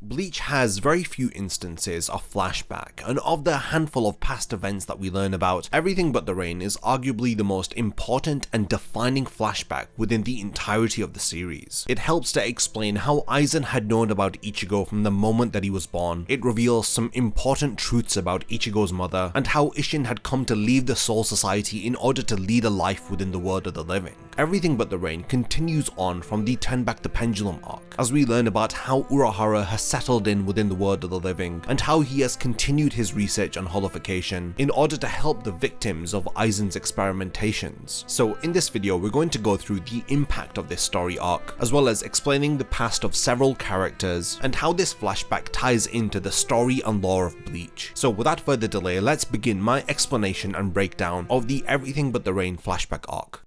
Bleach has very few instances of flashback, and of the handful of past events that we learn about, Everything But the Rain is arguably the most important and defining flashback within the entirety of the series. It helps to explain how Aizen had known about Ichigo from the moment that he was born. It reveals some important truths about Ichigo's mother, and how Isshin had come to leave the Soul Society in order to lead a life within the world of the living. Everything But the Rain continues on from the Turn Back the Pendulum arc, as we learn about how Urahara has settled in within the world of the living, and how he has continued his research on holification in order to help the victims of Aizen's experimentations. So in this video we're going to go through the impact of this story arc, as well as explaining the past of several characters, and how this flashback ties into the story and lore of Bleach. So without further delay, let's begin my explanation and breakdown of the Everything But the Rain flashback arc.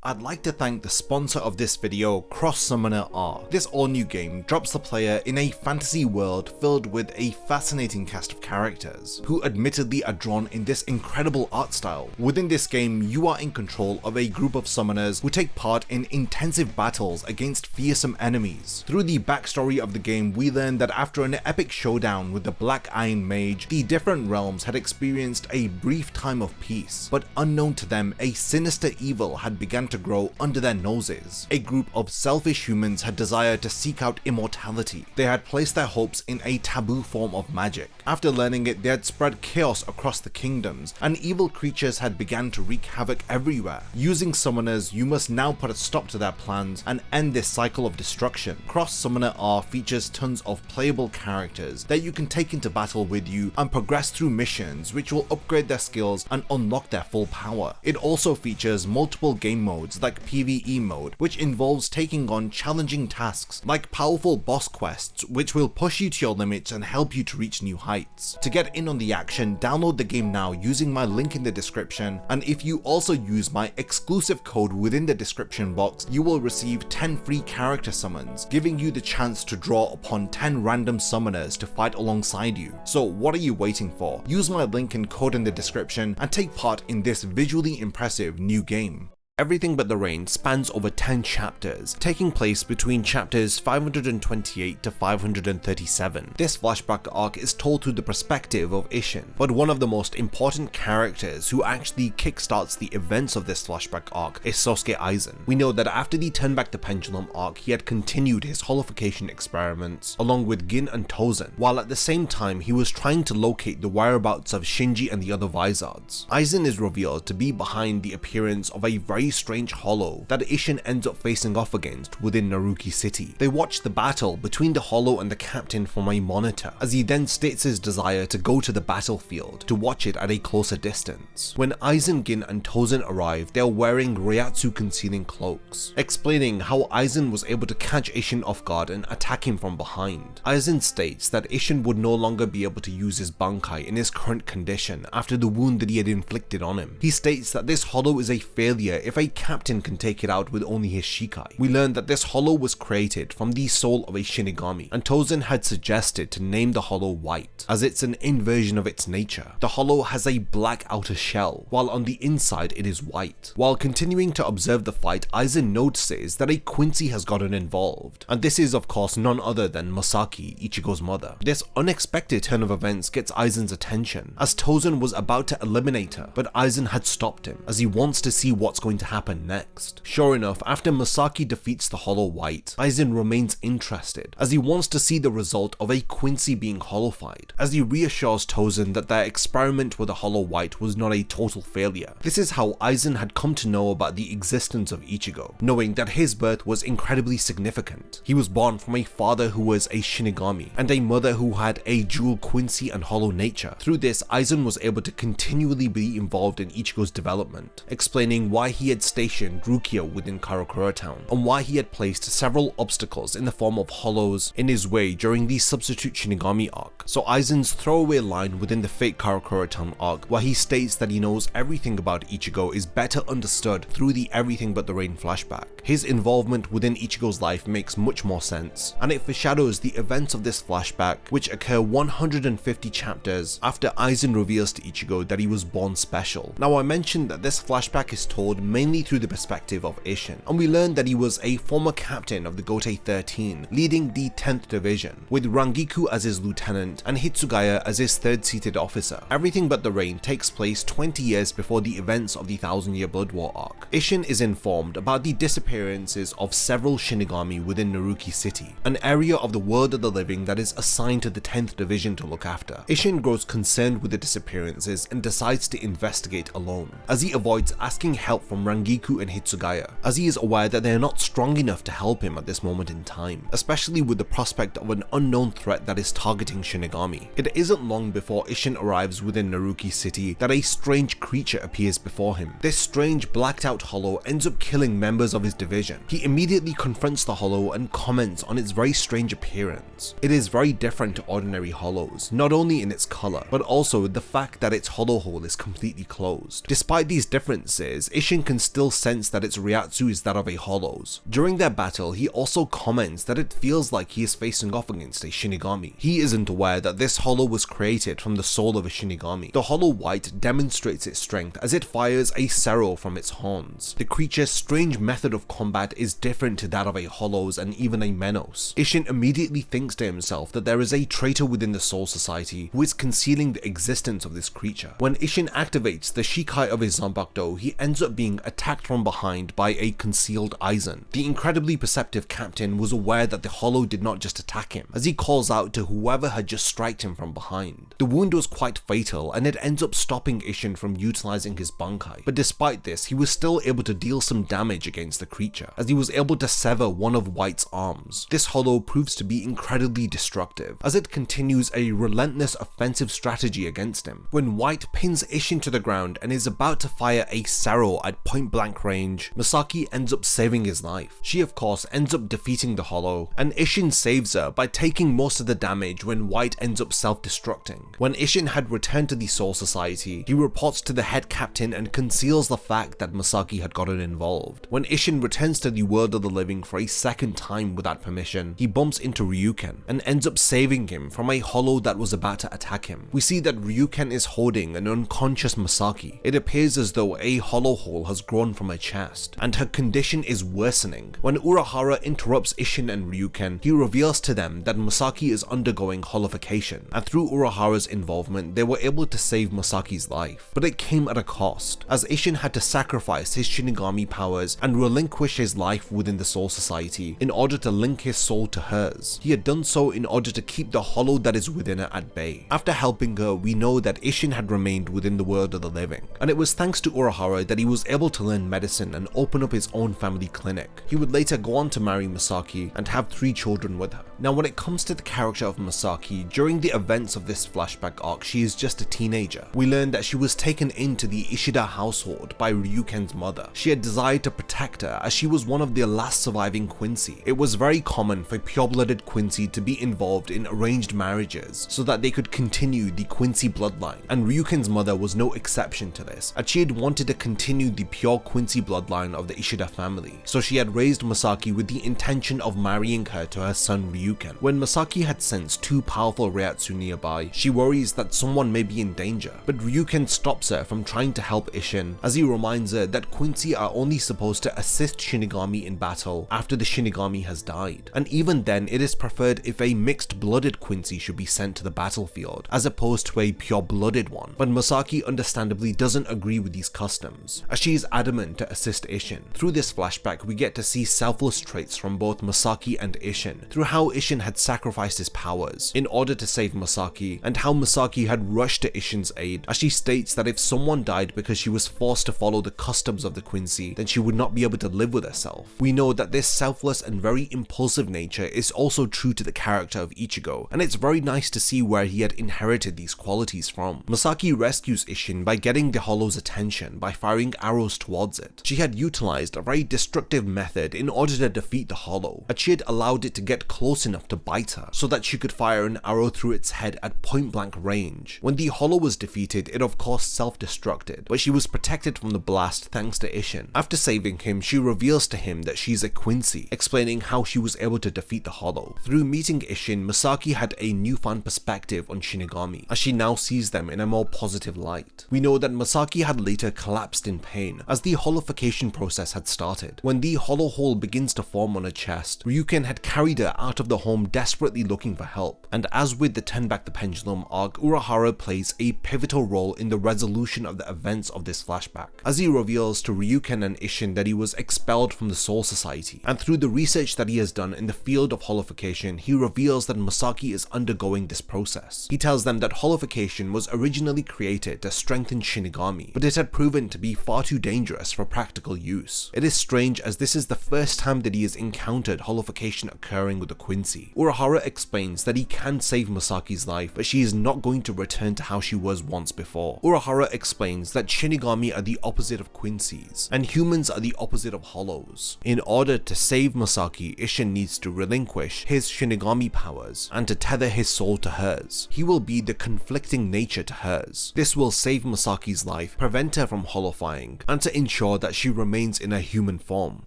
I'd like to thank the sponsor of this video, Cross Summoner R. This all-new game drops the player in a fantasy world filled with a fascinating cast of characters, who admittedly are drawn in this incredible art style. Within this game, you are in control of a group of summoners who take part in intensive battles against fearsome enemies. Through the backstory of the game, we learn that after an epic showdown with the Black Iron Mage, the different realms had experienced a brief time of peace, but unknown to them, a sinister evil had begun to grow under their noses. A group of selfish humans had desired to seek out immortality. They had placed their hopes in a taboo form of magic. After learning it, they had spread chaos across the kingdoms, and evil creatures had begun to wreak havoc everywhere. Using summoners, you must now put a stop to their plans and end this cycle of destruction. Cross Summoner R features tons of playable characters that you can take into battle with you and progress through missions which will upgrade their skills and unlock their full power. It also features multiple game modes like PvE mode, which involves taking on challenging tasks like powerful boss quests which will push you to your limits and help you to reach new heights. To get in on the action, download the game now using my link in the description, and if you also use my exclusive code within the description box, you will receive 10 free character summons, giving you the chance to draw upon 10 random summoners to fight alongside you. So what are you waiting for? Use my link and code in the description and take part in this visually impressive new game. Everything But the Rain spans over 10 chapters, taking place between chapters 528 to 537. This flashback arc is told through the perspective of Isshin, but one of the most important characters who actually kickstarts the events of this flashback arc is Sosuke Aizen. We know that after the Turn Back the Pendulum arc, he had continued his holification experiments along with Gin and Tozen, while at the same time he was trying to locate the whereabouts of Shinji and the other Vizards. Aizen is revealed to be behind the appearance of a very strange hollow that Isshin ends up facing off against within Naruki City. They watch the battle between the hollow and the captain from a monitor, as he then states his desire to go to the battlefield to watch it at a closer distance. When Aizen, Gin and Tozen arrive, they are wearing Reiatsu concealing cloaks, explaining how Aizen was able to catch Isshin off guard and attack him from behind. Aizen states that Isshin would no longer be able to use his Bankai in his current condition after the wound that he had inflicted on him. He states that this hollow is a failure if a captain can take it out with only his Shikai. We learned that this hollow was created from the soul of a Shinigami, and Tozen had suggested to name the hollow White, as it's an inversion of its nature. The hollow has a black outer shell, while on the inside it is white. While continuing to observe the fight, Aizen notices that a QUINCY has gotten involved, and this is of course none other than Masaki, Ichigo's mother. This unexpected turn of events gets Aizen's attention, as Tozen was about to eliminate her, but Aizen had stopped him, as he wants to see what's going to happen next. Sure enough, after Masaki defeats the Hollow White, Aizen remains interested, as he wants to see the result of a QUINCY being hollowified, as he reassures Tozen that their experiment with the Hollow White was not a total failure. This is how Aizen had come to know about the existence of Ichigo, knowing that his birth was incredibly significant. He was born from a father who was a Shinigami, and a mother who had a dual QUINCY and Hollow nature. Through this, Aizen was able to continually be involved in Ichigo's development, explaining why he had stationed Rukia within Karakura Town, and why he had placed several obstacles in the form of hollows in his way during the Substitute Shinigami arc. So Aizen's throwaway line within the Fake Karakura Town arc, where he states that he knows everything about Ichigo, is better understood through the Everything But the Rain flashback. His involvement within Ichigo's life makes much more sense, and it foreshadows the events of this flashback, which occur 150 chapters after Aizen reveals to Ichigo that he was born special. Now, I mentioned that this flashback is told mainly through the perspective of Isshin, and we learn that he was a former captain of the Gotei 13, leading the 10th Division, with Rangiku as his lieutenant and Hitsugaya as his third-seated officer. Everything but the rain takes place 20 years before the events of the Thousand Year Blood War arc. Isshin is informed about the disappearances of several Shinigami within Naruki City, an area of the world of the living that is assigned to the 10th Division to look after. Isshin grows concerned with the disappearances and decides to investigate alone, as he avoids asking help from Rangiku and Hitsugaya, as he is aware that they are not strong enough to help him at this moment in time, especially with the prospect of an unknown threat that is targeting Shinigami. It isn't long before Isshin arrives within Naruki City that a strange creature appears before him. This strange blacked out hollow ends up killing members of his division. He immediately confronts the hollow and comments on its very strange appearance. It is very different to ordinary hollows, not only in its color, but also the fact that its hollow hole is completely closed. Despite these differences, Isshin can still sense that its Ryatsu is that of a hollow's. During their battle, he also comments that it feels like he is facing off against a Shinigami. He isn't aware that this hollow was created from the soul of a Shinigami. The hollow white demonstrates its strength as it fires a Sero from its horns. The creature's strange method of combat is different to that of a hollow's and even a Menos. Isshin immediately thinks to himself that there is a traitor within the Soul Society who is concealing the existence of this creature. When Isshin activates the Shikai of his Zanbakudo, he ends up being attacked from behind by a concealed Aizen. The incredibly perceptive captain was aware that the hollow did not just attack him, as he calls out to whoever had just striked him from behind. The wound was quite fatal and it ends up stopping Isshin from utilizing his Bankai, but despite this, he was still able to deal some damage against the creature, as he was able to sever one of White's arms. This hollow proves to be incredibly destructive, as it continues a relentless offensive strategy against him. When White pins Isshin to the ground and is about to fire a Sero at point blank range, Masaki ends up saving his life. She of course ends up defeating the hollow, and Isshin saves her by taking most of the damage when White ends up self-destructing. When Isshin had returned to the Soul Society, he reports to the head captain and conceals the fact that Masaki had gotten involved. When Isshin returns to the world of the living for a second time without permission, he bumps into Ryuken and ends up saving him from a hollow that was about to attack him. We see that Ryuken is holding an unconscious Masaki. It appears as though a hollow hole has grown from her chest, and her condition is worsening. When Urahara interrupts Isshin and Ryuken, he reveals to them that Masaki is undergoing hollification, and through Urahara's involvement, they were able to save Masaki's life. But it came at a cost, as Isshin had to sacrifice his Shinigami powers and relinquish his life within the Soul Society in order to link his soul to hers. He had done so in order to keep the hollow that is within her at bay. After helping her, we know that Isshin had remained within the world of the living, and it was thanks to Urahara that he was able to learn medicine and open up his own family clinic. He would later go on to marry Masaki and have 3 children with her. Now when it comes to the character of Masaki, during the events of this flashback arc, she is just a teenager. We learn that she was taken into the Ishida household by Ryuken's mother. She had desired to protect her as she was one of the last surviving QUINCY. It was very common for pure-blooded QUINCY to be involved in arranged marriages so that they could continue the QUINCY bloodline, and Ryuken's mother was no exception to this, as she had wanted to continue the pure QUINCY bloodline of the Ishida family. So she had raised Masaki with the intention of marrying her to her son Ryuken. When Masaki had sensed 2 powerful Ryatsu nearby, she worries that someone may be in danger, but Ryuken stops her from trying to help Isshin, as he reminds her that QUINCY are only supposed to assist Shinigami in battle after the Shinigami has died, and even then it is preferred if a mixed-blooded QUINCY should be sent to the battlefield, as opposed to a pure-blooded one. But Masaki understandably doesn't agree with these customs, as she is adamant to assist Isshin. Through this flashback, we get to see selfless traits from both Masaki and Isshin, through how Isshin had sacrificed his powers in order to save Masaki, and how Masaki had rushed to Isshin's aid, as she states that if someone died because she was forced to follow the customs of the QUINCY, then she would not be able to live with herself. We know that this selfless and very impulsive nature is also true to the character of Ichigo, and it's very nice to see where he had inherited these qualities from. Masaki rescues Isshin by getting the hollow's attention by firing arrows towards it. She had utilized a very destructive method in order to defeat the hollow, as she had allowed it to get close enough to bite her so that she could fire an arrow through its head at point blank range. When the hollow was defeated, it of course self-destructed, but she was protected from the blast thanks to Isshin. After saving him, she reveals to him that she's a QUINCY, explaining how she was able to defeat the hollow. Through meeting Isshin, Masaki had a newfound perspective on Shinigami, as she now sees them in a more positive light. We know that Masaki had later collapsed in pain, as the holification process had started. When the hollow hole begins to form on her chest, Ryuken had carried her out of the home desperately looking for help, and as with the Turn Back the Pendulum arc, Urahara plays a pivotal role in the resolution of the events of this flashback, as he reveals to Ryuken and Isshin that he was expelled from the Soul Society, and through the research that he has done in the field of holification, he reveals that Masaki is undergoing this process. He tells them that holification was originally created to strengthen Shinigami, but it had proven to be far too dangerous for practical use. It is strange as this is the first time that he has encountered holification occurring with the QUINCY. Urahara explains that he can save Masaki's life, but she is not going to return to how she was once before. Urahara explains that Shinigami are the opposite of QUINCYs, and humans are the opposite of hollows. In order to save Masaki, Isshin needs to relinquish his Shinigami powers and to tether his soul to hers. He will be the conflicting nature to hers. This will save Masaki's life, prevent her from holofying, and to ensure that she remains in her human form.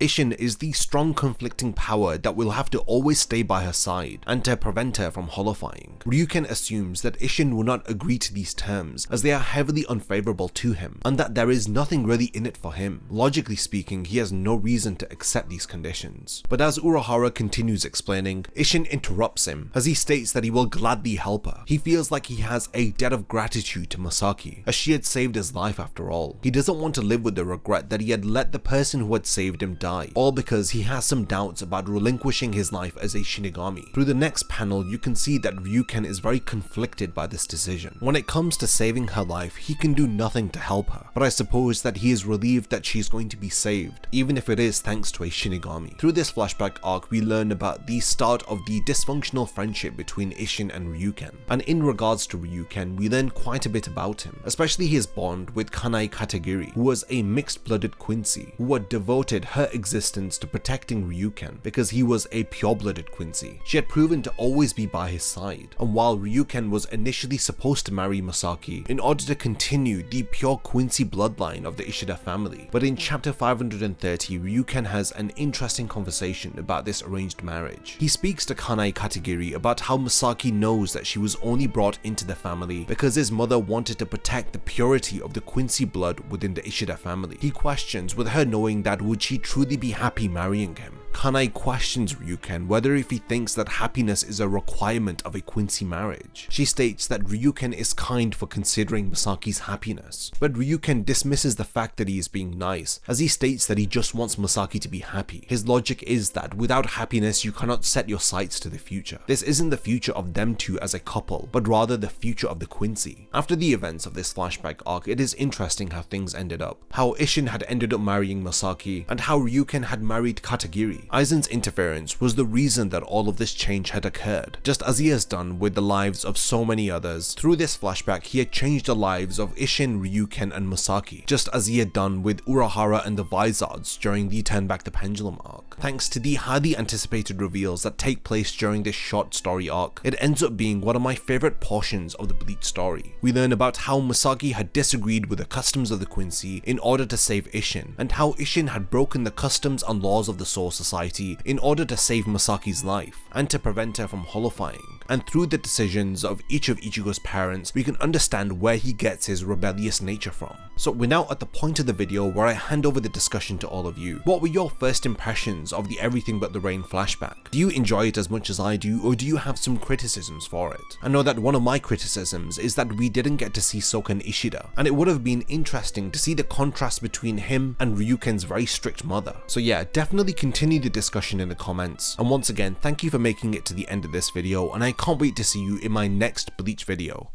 Isshin is the strong conflicting power that will have to always stay by her side and to prevent her from holofying. Ryuken assumes that Isshin will not agree to these terms as they are heavily unfavorable to him and that there is nothing really in it for him. Logically speaking, he has no reason to accept these conditions. But as Urahara continues explaining, Isshin interrupts him as he states that he will gladly help her. He feels like he has a debt of gratitude to Masaki as she had saved his life after all. He doesn't want to live with the regret that he had let the person who had saved him die, all because he has some doubts about relinquishing his life as a Shinigami. Through the next panel, you can see that Ryuken is very conflicted by this decision. When it comes to saving her life, he can do nothing to help her, but I suppose that he is relieved that she's going to be saved, even if it is thanks to a Shinigami. Through this flashback arc, we learn about the start of the dysfunctional friendship between Isshin and Ryuken, and in regards to Ryuken, we learn quite a bit about him, especially his bond with Kanai Katagiri, who was a mixed-blooded QUINCY, who had devoted her existence to protecting Ryuken because he was a pure-blooded QUINCY. She had proven to always be by his side, and while Ryuken was initially supposed to marry Masaki in order to continue the pure QUINCY bloodline of the Ishida family, but in chapter 530, Ryuken has an interesting conversation about this arranged marriage. He speaks to Kanai Katagiri about how Masaki knows that she was only brought into the family because his mother wanted to protect the purity of the QUINCY blood within the Ishida family. He questions with her knowing that would she truly be happy marrying him. Kanai questions Ryuken whether if he thinks that happiness is a requirement of a QUINCY marriage. She states that Ryuken is kind for considering Masaki's happiness, but Ryuken dismisses the fact that he is being nice, as he states that he just wants Masaki to be happy. His logic is that without happiness you cannot set your sights to the future. This isn't the future of them two as a couple, but rather the future of the QUINCY. After the events of this flashback arc, it is interesting how things ended up. How Isshin had ended up marrying Masaki, and how Ryuken had married Katagiri. Aizen's interference was the reason that all of this change had occurred, just as he has done with the lives of so many others. Through this flashback, he had changed the lives of Isshin, Ryuken, and Masaki, just as he had done with Urahara and the Vizards during the Turn Back the Pendulum arc. Thanks to the highly anticipated reveals that take place during this short story arc, it ends up being one of my favorite portions of the Bleach story. We learn about how Masaki had disagreed with the customs of the QUINCY in order to save Isshin, and how Isshin had broken the customs and laws of the Soul Society in order to save Masaki's life and to prevent her from holofying. And through the decisions of each of Ichigo's parents, we can understand where he gets his rebellious nature from. So we're now at the point of the video where I hand over the discussion to all of you. What were your first impressions of the Everything But the Rain flashback? Do you enjoy it as much as I do, or do you have some criticisms for it? I know that one of my criticisms is that we didn't get to see Soka and Ishida, and it would have been interesting to see the contrast between him and Ryuken's very strict mother. So yeah, definitely continue the discussion in the comments, and once again, thank you for making it to the end of this video, and I can't wait to see you in my next Bleach video.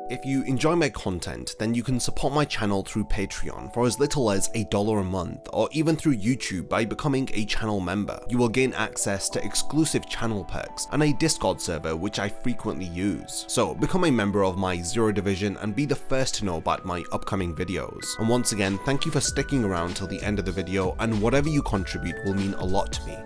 If you enjoy my content, then you can support my channel through Patreon for as little as $1 a month, or even through YouTube by becoming a channel member. You will gain access to exclusive channel perks and a Discord server which I frequently use. So become a member of my Zero Division and be the first to know about my upcoming videos. And once again, thank you for sticking around till the end of the video, and whatever you contribute will mean a lot to me.